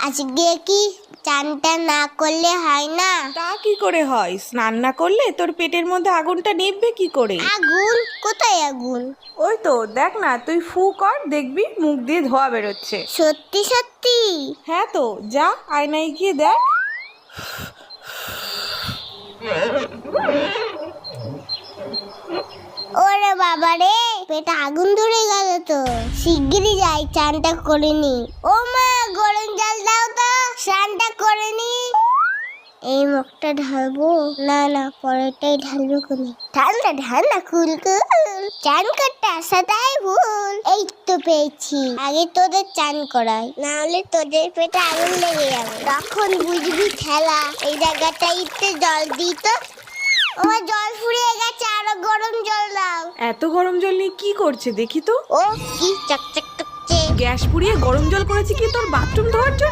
আজকে কি চানটা না করলে হয় না? তা কি করে হয়? স্নান না করলে তোর পেটের মধ্যে আগুনটা নিভবে কি করে? আগুন? কোথায় আগুন? ওই তো দেখ না, তুই ফু কর, দেখবি মুখ দিয়ে ধোয়া বেরোচ্ছে। সত্যি সত্যি? হ্যাঁ তো, যা আয়নায় গিয়ে দেখ। ওরে বাবা রে, পেটে আগুন ধরে গেল তো। শিগগিরই যাই, চানটা করে নি। ও মা, গরম জল দাও তো, স্নানটা করে নি। এই মুখটা ঢালবো না, পরেরটাই ঢালবো কোনে। ঠান্ডা ঠান্ডা কুল চান করতে আসাটাই ভুল। এই তো পেয়েছি, আগে তোদের চান করাই, না হলে তোদের পেটে আগুন লেগে যাবে। তখন বুঝবি ঠেলা। এই জায়গাটাইতে জল দিই তো। আমার জল ফুরিয়ে গেছে, আরো গরম জল দাও। এত গরম জল নিয়ে কি করছে দেখি তো। ও কি চকচক করছে। গ্যাস পুড়িয়ে গরম জল করেছে কি তোর বাথরুম ধোয়ার জন্য?